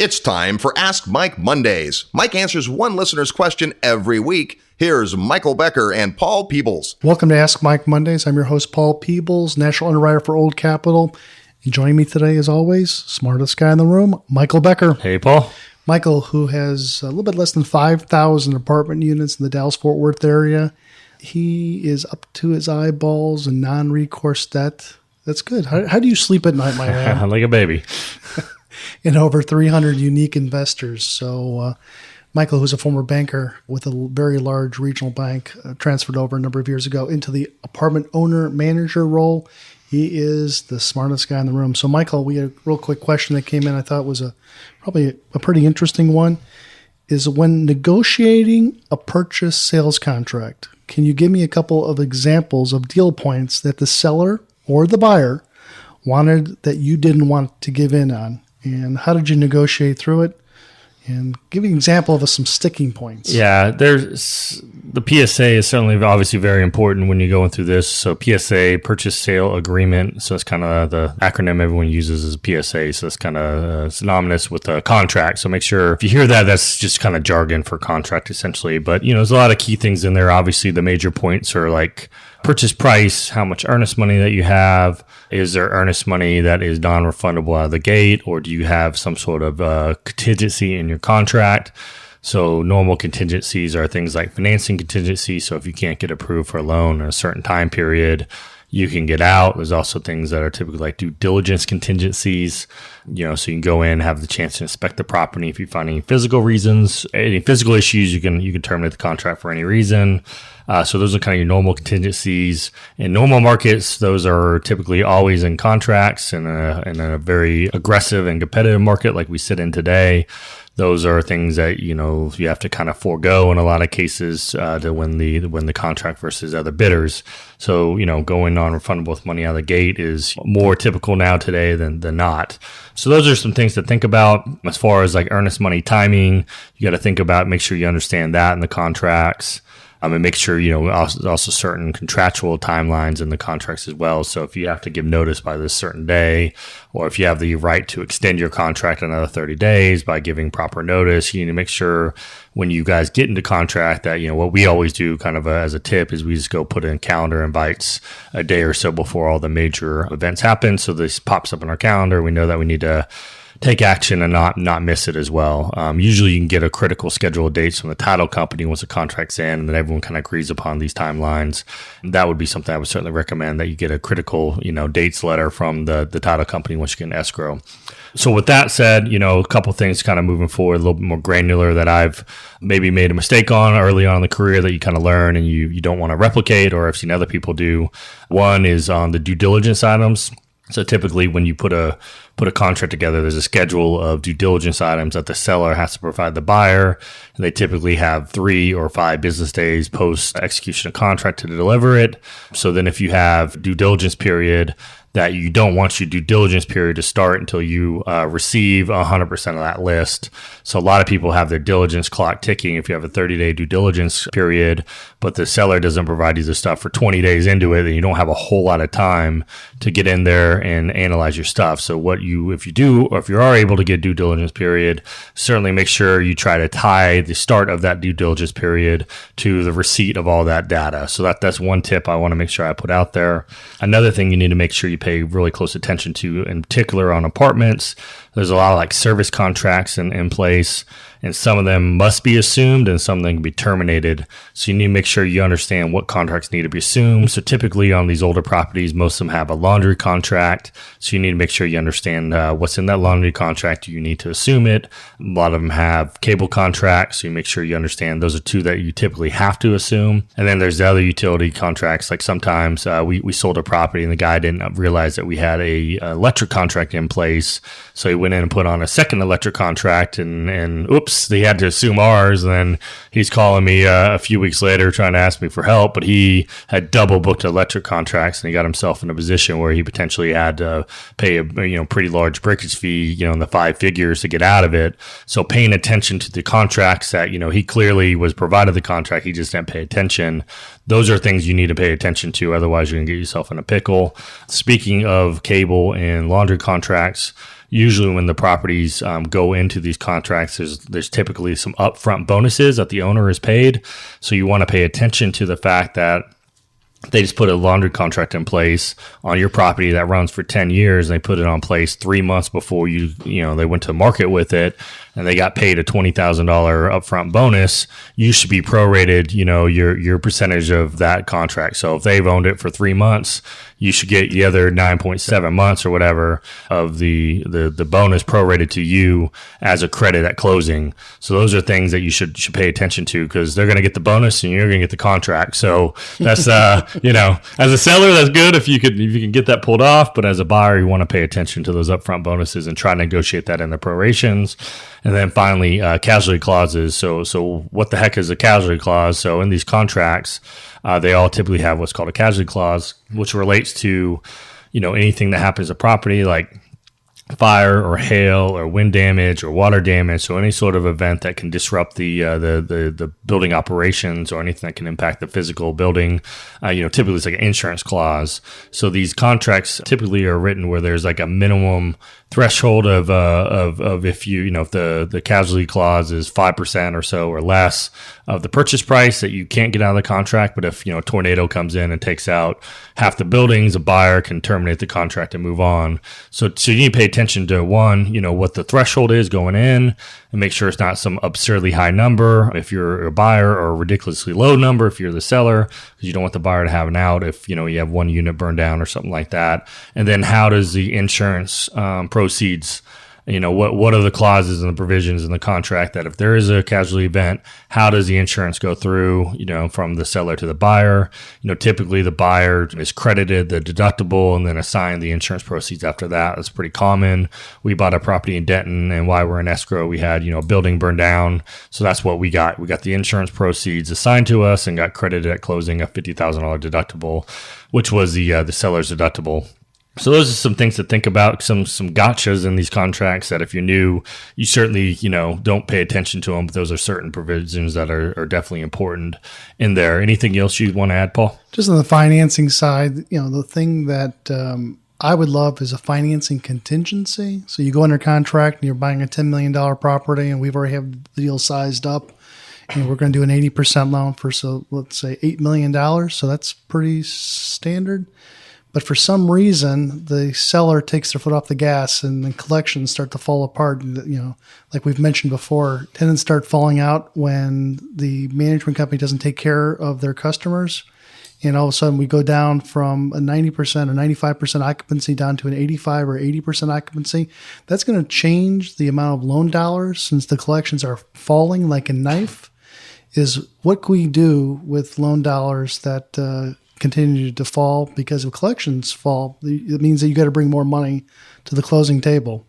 It's time for Ask Mike Mondays. Mike answers one listener's question every week. Here's Michael Becker and Paul Peebles. Welcome to Ask Mike Mondays. I'm your host, Paul Peebles, National Underwriter for Old Capital. And joining me today, as always, smartest guy in the room, Michael Becker. Hey, Paul. Michael, who has a little bit less than 5,000 apartment units in the Dallas-Fort Worth area. He is up to his eyeballs in non-recourse debt. That's good. How do you sleep at night, my man? Like a baby. And over 300 unique investors. So Michael, who's a former banker with a very large regional bank, transferred over a number of years ago into the apartment owner-manager role. He is the smartest guy in the room. So Michael, we had a real quick question that came in I thought was probably a pretty interesting one. Is when negotiating a purchase sales contract, can you give me a couple of examples of deal points that the seller or the buyer wanted that you didn't want to give in on? And how did you negotiate through it? And give me an example of some sticking points. Yeah, the PSA is certainly obviously very important when you're going through this. So PSA, purchase sale agreement. So it's kind of the acronym everyone uses is PSA. So it's kind of synonymous with a contract. So make sure if you hear that, that's just kind of jargon for contract essentially. But, there's a lot of key things in there. Obviously, the major points are like purchase price, how much earnest money that you have. Is there earnest money that is non-refundable out of the gate, or do you have some sort of contingency in your contract? So normal contingencies are things like financing contingencies. So if you can't get approved for a loan in a certain time period, you can get out. There's also things that are typically like due diligence contingencies, so you can go in, have the chance to inspect the property. If you find any physical reasons, any physical issues, you can terminate the contract for any reason. So those are kind of your normal contingencies. In normal markets, those are typically always in contracts. In a very aggressive and competitive market like we sit in today, those are things that, you have to kind of forego in a lot of cases to win the contract versus other bidders. So, going non-refundable with money out of the gate is more typical now today than not. So those are some things to think about as far as like earnest money timing. You got to think about, make sure you understand that in the contracts. And make sure, also certain contractual timelines in the contracts as well. So if you have to give notice by this certain day, or if you have the right to extend your contract another 30 days by giving proper notice, you need to make sure when you guys get into contract that, what we always do kind of as a tip is we just go put in calendar invites a day or so before all the major events happen. So this pops up in our calendar. We know that we need to take action and not miss it as well. Usually you can get a critical schedule of dates from the title company once the contract's in, and then everyone kind of agrees upon these timelines. And that would be something I would certainly recommend, that you get a critical, dates letter from the title company once you get an escrow. So with that said, a couple things kind of moving forward, a little bit more granular that I've maybe made a mistake on early on in the career that you kind of learn and you don't want to replicate, or I've seen other people do. One is on the due diligence items. So typically when you put a contract together, there's a schedule of due diligence items that the seller has to provide the buyer. And they typically have 3 or 5 business days post execution of contract to deliver it. So then if you have due diligence period, that you don't want your due diligence period to start until you receive 100% of that list. So a lot of people have their diligence clock ticking if you have a 30-day due diligence period, but the seller doesn't provide you the stuff for 20 days into it, then you don't have a whole lot of time to get in there and analyze your stuff. So if you are able to get due diligence period, certainly make sure you try to tie the start of that due diligence period to the receipt of all that data. So that's one tip I want to make sure I put out there. Another thing you need to make sure you pay really close attention to, in particular on apartments, there's a lot of like service contracts in place, and some of them must be assumed and some of them can be terminated. So you need to make sure you understand what contracts need to be assumed. So typically on these older properties, most of them have a laundry contract. So you need to make sure you understand what's in that laundry contract. You need to assume it. A lot of them have cable contracts. So you make sure you understand those are 2 that you typically have to assume. And then there's the other utility contracts. Like sometimes we sold a property and the guy didn't realize that we had a electric contract in place. So he went in and put on a second electric contract and oops, they had to assume ours. And then he's calling me a few weeks later trying to ask me for help, but he had double booked electric contracts and he got himself in a position where he potentially had to pay a pretty large breakage fee, in the 5 figures to get out of it. So paying attention to the contracts that, he clearly was provided the contract, he just didn't pay attention. Those are things you need to pay attention to. Otherwise, you're going to get yourself in a pickle. Speaking of cable and laundry contracts, usually when the properties go into these contracts, there's typically some upfront bonuses that the owner is paid. So you want to pay attention to the fact that they just put a laundry contract in place on your property that runs for 10 years. And they put it on place 3 months before they went to market with it, and they got paid a $20,000 upfront bonus. You should be prorated, your percentage of that contract. So if they've owned it for 3 months, you should get the other 9.7 months or whatever of the bonus prorated to you as a credit at closing. So those are things that you should pay attention to, because they're going to get the bonus and you're going to get the contract. So that's as a seller, that's good if you can get that pulled off. But as a buyer, you want to pay attention to those upfront bonuses and try to negotiate that in the prorations. And then finally, casualty clauses. So what the heck is a casualty clause? So in these contracts, they all typically have what's called a casualty clause, which relates to, anything that happens to property, like fire or hail or wind damage or water damage. So any sort of event that can disrupt the building operations or anything that can impact the physical building, typically it's like an insurance clause. So these contracts typically are written where there's like a minimum threshold of if if the casualty clause is 5% or so or less of the purchase price, that you can't get out of the contract. But if a tornado comes in and takes out half the buildings, a buyer can terminate the contract and move on. So you need to pay attention to what the threshold is going in, and make sure it's not some absurdly high number if you're a buyer, or a ridiculously low number if you're the seller, because you don't want the buyer to have an out if you have one unit burned down or something like that. And then how does the insurance proceeds? What are the clauses and the provisions in the contract that if there is a casualty event, how does the insurance go through, from the seller to the buyer? Typically the buyer is credited the deductible and then assigned the insurance proceeds after that. That's pretty common. We bought a property in Denton, and while we're in escrow, we had, a building burned down. So that's what we got. We got the insurance proceeds assigned to us and got credited at closing a $50,000 deductible, which was the seller's deductible. So those are some things to think about, some gotchas in these contracts that if you're new, you certainly, don't pay attention to them, but those are certain provisions that are definitely important in there. Anything else you want to add, Paul? Just on the financing side, the thing that I would love is a financing contingency. So you go under contract and you're buying a $10 million property, and we've already have the deal sized up, and we're going to do an 80% loan for, so let's say $8 million. So that's pretty standard. But for some reason, the seller takes their foot off the gas and the collections start to fall apart. Like we've mentioned before, tenants start falling out when the management company doesn't take care of their customers. And all of a sudden we go down from a 90% or 95% occupancy down to an 85 or 80% occupancy. That's going to change the amount of loan dollars, since the collections are falling like a knife. Is what can we do with loan dollars that continue to fall because of collections fall? It means that you got to bring more money to the closing table.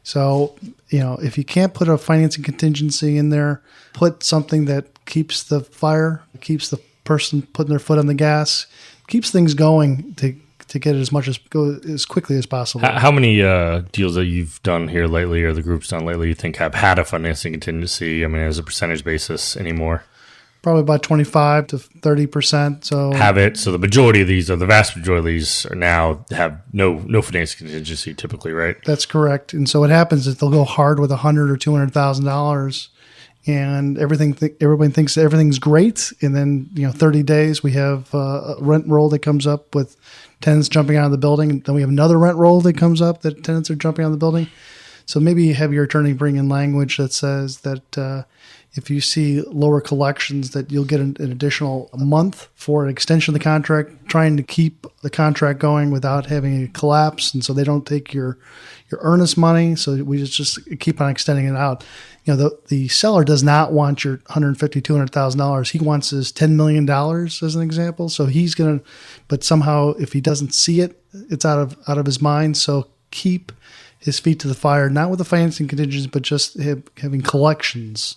So, if you can't put a financing contingency in there, put something that keeps the fire, keeps the person putting their foot on the gas, keeps things going to get as quickly as possible. How many deals that you've done here lately, or the group's done lately, you think have had a financing contingency? I mean, as a percentage basis anymore? Probably about 25 to 30%. So the majority of these, or the vast majority of these, are now have no financing contingency typically, right? That's correct. And so what happens is they'll go hard with $100,000 or $200,000, and everybody thinks everything's great. And then 30 days we have a rent roll that comes up with tenants jumping out of the building. And then we have another rent roll that comes up that tenants are jumping out of the building. So maybe you have your attorney bring in language that says that if you see lower collections, that you'll get an additional month for an extension of the contract, trying to keep the contract going without having a collapse. And so they don't take your earnest money. So we just keep on extending it out. The seller does not want your $150,000, $200,000. He wants his $10 million as an example. So he's going to, but somehow if he doesn't see it, it's out of his mind. So keep his feet to the fire, not with the financing contingencies, but just having collections.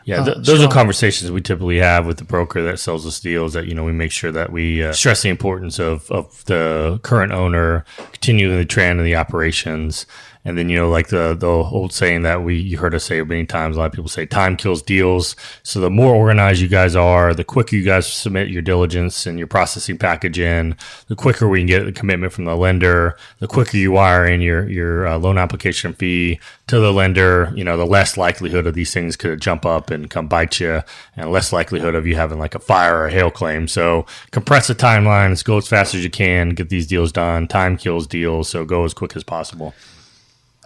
Yeah, those are conversations we typically have with the broker that sells us deals. That we make sure that we stress the importance of the current owner continuing the trend of the operations. And then, like the old saying that you heard us say many times, a lot of people say time kills deals. So the more organized you guys are, the quicker you guys submit your diligence and your processing package in, the quicker we can get the commitment from the lender, the quicker you wire in your loan application fee to the lender, the less likelihood of these things could jump up and come bite you, and less likelihood of you having like a fire or a hail claim. So compress the timelines, go as fast as you can, get these deals done. Time kills deals, so go as quick as possible.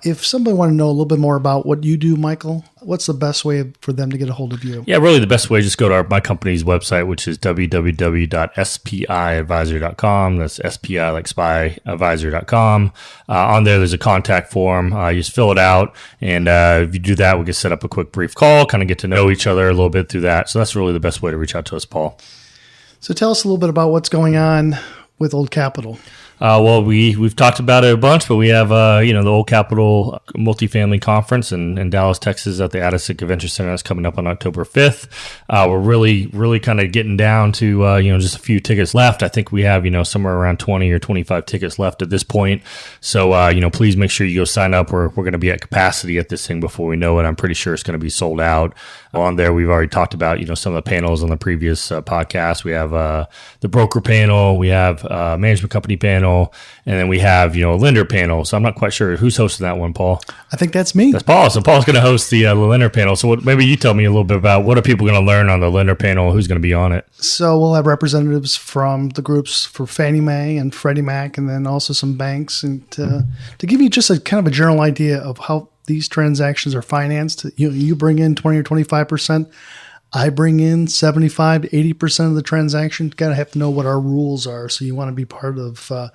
If somebody want to know a little bit more about what you do, Michael, what's the best way for them to get a hold of you? Yeah, really the best way is just go to my company's website, which is www.spiadvisor.com. That's SPI like spy advisor.com. On there's a contact form. You just fill it out. And if you do that, we can set up a quick brief call, kind of get to know each other a little bit through that. So that's really the best way to reach out to us, Paul. So tell us a little bit about what's going on with Old Capital. Well, we've talked about it a bunch, but we have the Old Capital Multifamily Conference in Dallas, Texas, at the Addison Convention Center. That's coming up on October 5th. We're really kind of getting down to just a few tickets left. I think we have somewhere around 20 or 25 tickets left at this point. So please make sure you go sign up. We're going to be at capacity at this thing before we know it. I'm pretty sure it's going to be sold out. On there, we've already talked about some of the panels on the previous podcast. We have the broker panel, we have management company panel, and then we have a lender panel. So I'm not quite sure who's hosting that one, Paul. I think that's me. That's Paul. So Paul's going to host the lender panel. So maybe you tell me a little bit about what are people going to learn on the lender panel? Who's going to be on it? So we'll have representatives from the groups for Fannie Mae and Freddie Mac, and then also some banks, and to give you just a kind of a general idea of how these transactions are financed. You bring in 20 or 25%. I bring in 75, 80% of the transaction. You got to have to know what our rules are. So you want to be part of the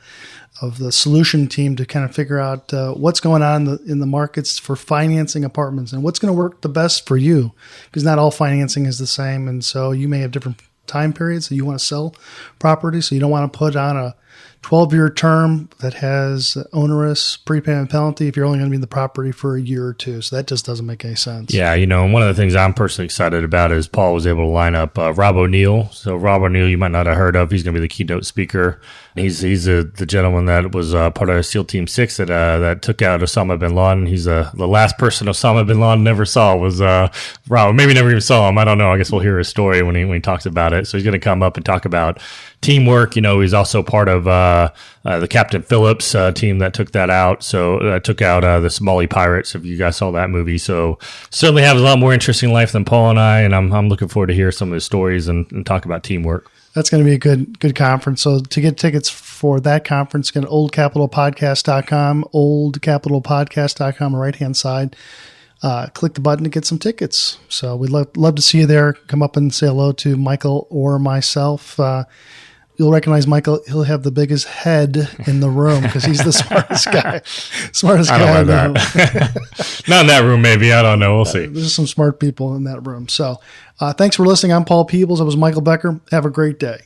solution team to kind of figure out what's going on in the markets for financing apartments and what's going to work the best for you, because not all financing is the same. And so you may have different time periods that you want to sell property. So you don't want to put on a 12-year term that has onerous prepayment penalty if you're only going to be in the property for a year or two. So that just doesn't make any sense. Yeah, and one of the things I'm personally excited about is Paul was able to line up Rob O'Neill. So Rob O'Neill, you might not have heard of. He's going to be the keynote speaker. He's the gentleman that was part of SEAL Team 6 that took out Osama bin Laden. He's the last person Osama bin Laden never saw was Rob. Maybe never even saw him. I don't know. I guess we'll hear his story when he talks about it. So he's going to come up and talk about teamwork. He's also part of the Captain Phillips team that took that out. So took out the Somali pirates, if you guys saw that movie. So certainly has a lot more interesting life than Paul and I, and I'm looking forward to hear some of his stories and talk about teamwork. That's going to be a good conference. So to get tickets for that conference, go to oldcapitalpodcast.com, oldcapitalpodcast.com, right-hand side. Click the button to get some tickets. So we'd love to see you there. Come up and say hello to Michael or myself. You'll recognize Michael. He'll have the biggest head in the room because he's the smartest guy. I don't know that. Not in that room, maybe. I don't know. We'll see. There's some smart people in that room. So thanks for listening. I'm Paul Peebles. I was Michael Becker. Have a great day.